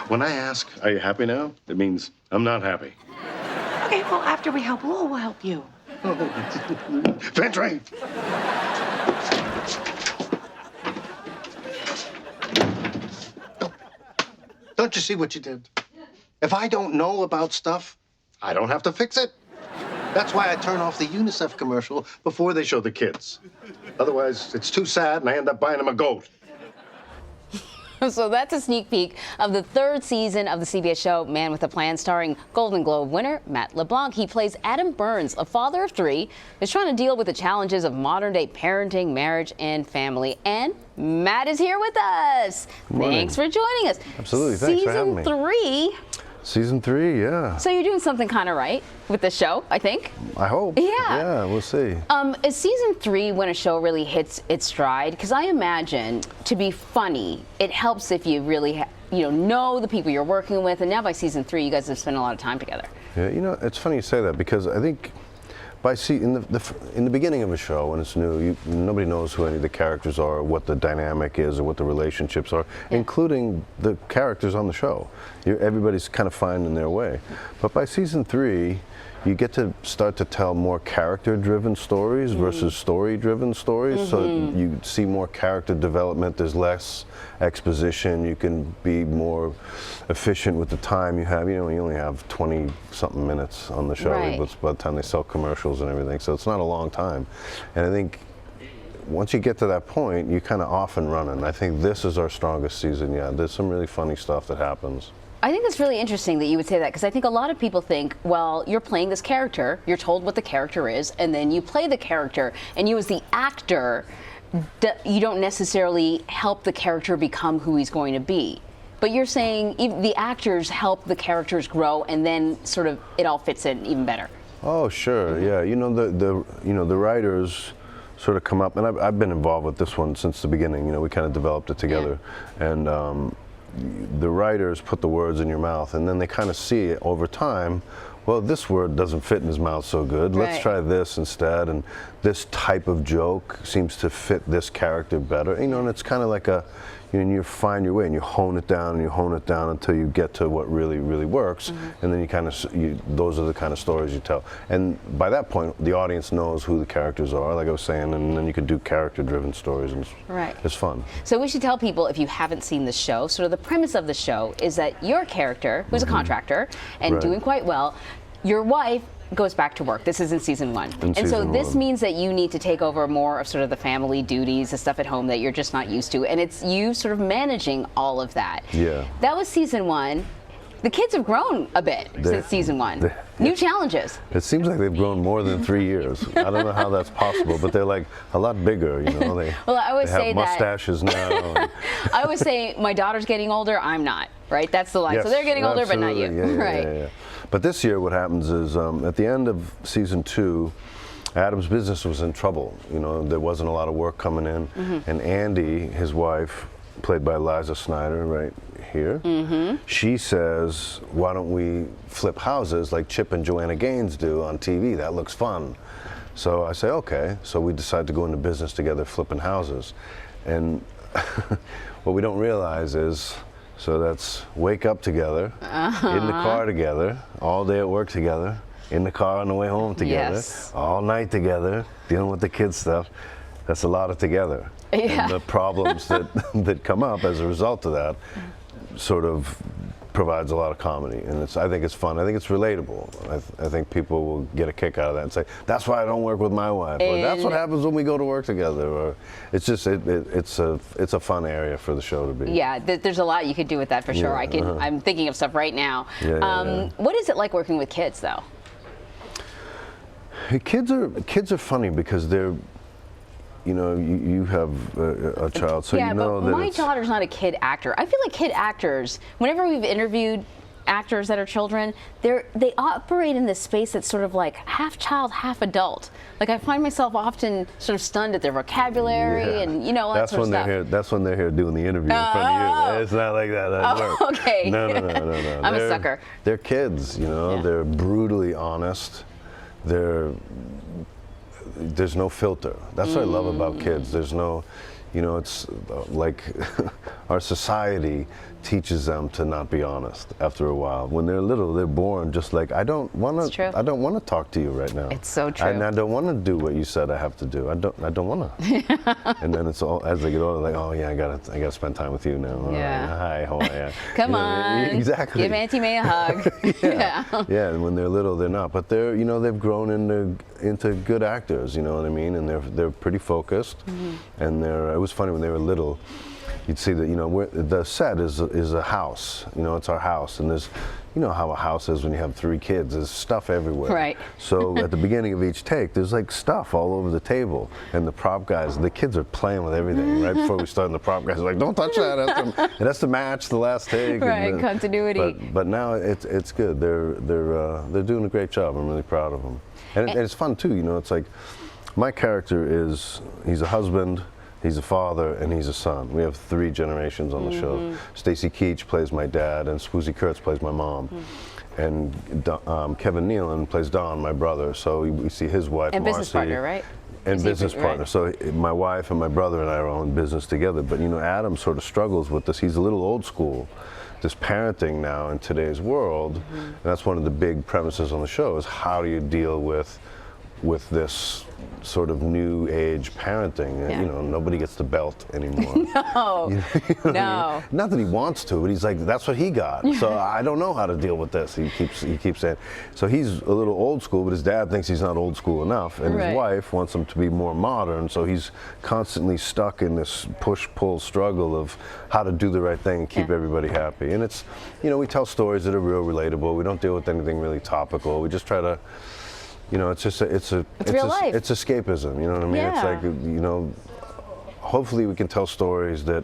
When I ask, are you happy now? It means I'm not happy. Okay, well, after we help Lowell, we'll help you. Pantry! Don't you see what you did? If I don't know about stuff, I don't have to fix it. That's why I turn off the UNICEF commercial before they show the kids. Otherwise, it's too sad and I end up buying them a goat. So that's a sneak peek of the third season of the CBS show Man with a Plan, starring Golden Globe winner Matt LeBlanc. He plays Adam Burns, a father of three, who's trying to deal with the challenges of modern-day parenting, marriage, and family. And Matt is here with us. Thanks for joining us. Absolutely, thanks for having me. Season 3. Yeah. So you're doing something kind of right with this show, I think. I hope. Yeah. Yeah, we'll see. Is season 3 when a show really hits its stride? Because I imagine to be funny, it helps if you really know the people you're working with, and now by season 3, you guys have spent a lot of time together. Yeah, it's funny you say that, because I think in the beginning of a show, when it's new, nobody knows who any of the characters are, or what the dynamic is, or what the relationships are, including the characters on the show. Everybody's kind of finding their way. But by season 3, you get to start to tell more character-driven stories versus story-driven stories. So you see more character development. There's less exposition. You can be more efficient with the time you have. You only have 20-something minutes on the show by the time they sell commercials and everything. So it's not a long time. And I think once you get to that point, you're kind of off and running. I think this is our strongest season yet. There's some really funny stuff that happens. I think it's really interesting that you would say that, because I think a lot of people think, well, you're playing this character, you're told what the character is, and then you play the character, and you as the actor, you don't necessarily help the character become who he's going to be. But you're saying the actors help the characters grow, and then sort of it all fits in even better. Oh, sure, yeah. The writers sort of come up, and I've been involved with this one since the beginning. We kind of developed it together, and the writers put the words in your mouth, and then they kind of see it over time. Well, this word doesn't fit in his mouth so good. Let's try this instead, and this type of joke seems to fit this character better. And it's kind of like you find your way, and you hone it down, and you hone it down until you get to what really, really works, and then those are the kind of stories you tell. And by that point, the audience knows who the characters are, like I was saying, and then you can do character-driven stories, and it's fun. So we should tell people, if you haven't seen the show, sort of the premise of the show is that your character, who's a contractor and doing quite well, your wife goes back to work. This is in season 1. And so this means that you need to take over more of sort of the family duties, the stuff at home that you're just not used to. And it's you sort of managing all of that. Yeah. That was season 1. The kids have grown a bit since season 1. New challenges. It seems like they've grown more than 3 years. I don't know how that's possible, but they're like a lot bigger, Well, I always say have mustaches now. I always say my daughter's getting older, I'm not, right? That's the line. Yes, so they're getting older, but not you. Yeah. But this year what happens is at the end of season 2, Adam's business was in trouble. There wasn't a lot of work coming in. And Andy, his wife, played by Liza Snyder right here, she says, why don't we flip houses like Chip and Joanna Gaines do on TV? That looks fun. So I say, okay. So we decide to go into business together, flipping houses. And what we don't realize is, so that's wake up together, in the car together, all day at work together, in the car on the way home together, all night together, dealing with the kids stuff. That's a lot of together. And the problems that come up as a result of that sort of provides a lot of comedy, and I think it's fun. I think it's relatable. I think people will get a kick out of that and say, that's why I don't work with my wife, or that's what happens when we go to work together, or it's just it's a fun area for the show to be. Yeah, there's a lot you could do with that for sure. I'm thinking of stuff right now. What is it like working with kids, though? Kids are funny because they're, you have a child, so you know that my daughter's not a kid actor. I feel like kid actors, whenever we've interviewed actors that are children, they operate in this space that's sort of like half child, half adult. Like I find myself often sort of stunned at their vocabulary and all that sort of stuff. That's when they're here doing the interview in front of you. It's not like that. Okay. No. I'm a sucker. They're kids, They're brutally honest. There's no filter. That's what I love about kids. There's no, it's like our society teaches them to not be honest after a while. When they're little, they're born just like, I don't want to talk to you right now. It's so true. And I don't want to do what you said I have to do. I don't want to. And then it's all, as they get older, like, oh yeah, I gotta spend time with you now. All Yeah. right. Hi, how are you? Come on. Exactly. Give Auntie May a hug. Yeah, and when they're little, they're not. But they're, they've grown into good actors, you know what I mean? And they're pretty focused. And it was funny when they were little. You'd see that, the set is a house. It's our house, and there's, how a house is when you have 3 kids. There's stuff everywhere. Right. So at the beginning of each take, there's like stuff all over the table, and the prop guys, the kids are playing with everything. Right before we start, the prop guys are like, "Don't touch that. It has to match the last take." Right. Continuity. But now it's good. They're doing a great job. I'm really proud of them, and it's fun too. It's like my character he's a husband. He's a father and he's a son. We have 3 generations on the show. Stacy Keach plays my dad, and Swoosie Kurtz plays my mom. And Kevin Nealon plays Don, my brother. So we see his wife, and Marcy. Business partner, right? And business partner. Right. So my wife and my brother and I are all in business together. But Adam sort of struggles with this. He's a little old school. This parenting now in today's world, and that's one of the big premises on the show, is how do you deal with this sort of new age parenting. Yeah. Nobody gets the belt anymore. No. No. I mean? Not that he wants to, but he's like, that's what he got. So I don't know how to deal with this. He keeps saying. So he's a little old school, but his dad thinks he's not old school enough, and his wife wants him to be more modern. So he's constantly stuck in this push-pull struggle of how to do the right thing and keep everybody happy. And it's, we tell stories that are real relatable. We don't deal with anything really topical. We just try to. It's just it's real life. It's escapism. You know what I mean? Yeah. It's like hopefully we can tell stories that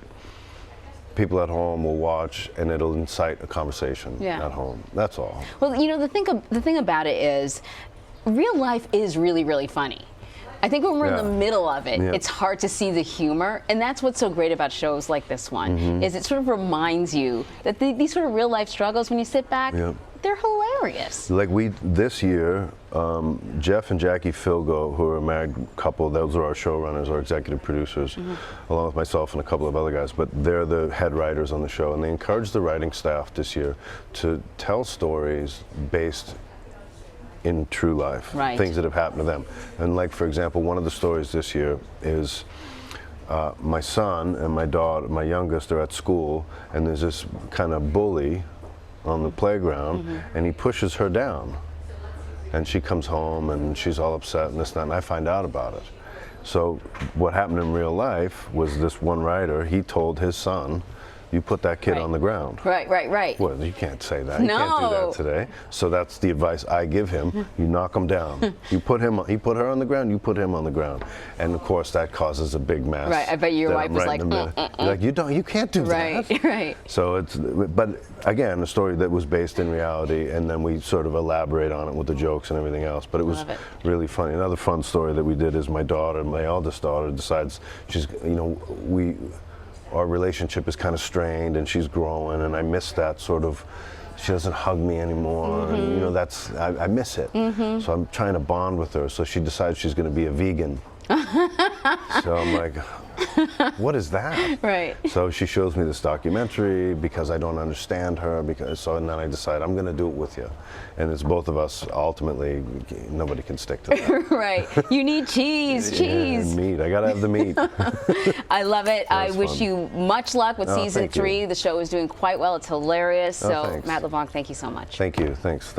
people at home will watch, and it'll incite a conversation at home. That's all. Well, the thing about it is, real life is really, really funny. I think when we're in the middle of it, it's hard to see the humor, and that's what's so great about shows like this one, is it sort of reminds you that these sort of real life struggles, when you sit back, they're hilarious. Like this year, Jeff and Jackie Filgo, who are a married couple, those are our showrunners, our executive producers, along with myself and a couple of other guys, but they're the head writers on the show, and they encouraged the writing staff this year to tell stories based in true life, things that have happened to them. And like, for example, one of the stories this year is my son and my daughter, my youngest, are at school, and there's this kind of bully on the playground, and he pushes her down. And she comes home and she's all upset and this and that, and I find out about it. So what happened in real life was this one writer, he told his son, you put that kid on the ground. Right. Well, you can't say that. No. You can't do that today. So that's the advice I give him. You knock him down. He put her on the ground, you put him on the ground. And of course that causes a big mess. Right, I bet your wife was like, like, you can't do that. Right. So but again, a story that was based in reality, and then we sort of elaborate on it with the jokes and everything else. But it was really funny. Another fun story that we did is my eldest daughter decides our relationship is kind of strained, and she's growing, and I miss that sort of. She doesn't hug me anymore, and I miss it. So I'm trying to bond with her. So she decides she's going to be a vegan. So I'm like, what is that? Right. So she shows me this documentary because I don't understand her. And then I decide I'm going to do it with you, and it's both of us. Ultimately, nobody can stick to that. Right. You need cheese. Cheese. Meat. I got to have the meat. I love it. I wish you much luck with season 3. The show is doing quite well. It's hilarious. So Matt LeBlanc, thank you so much. Thank you. Thanks.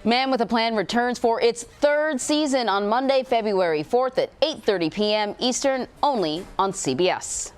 Man with a Plan returns for its 3rd season on Monday, February 4th at 8:30 p.m. Eastern, only on CBS.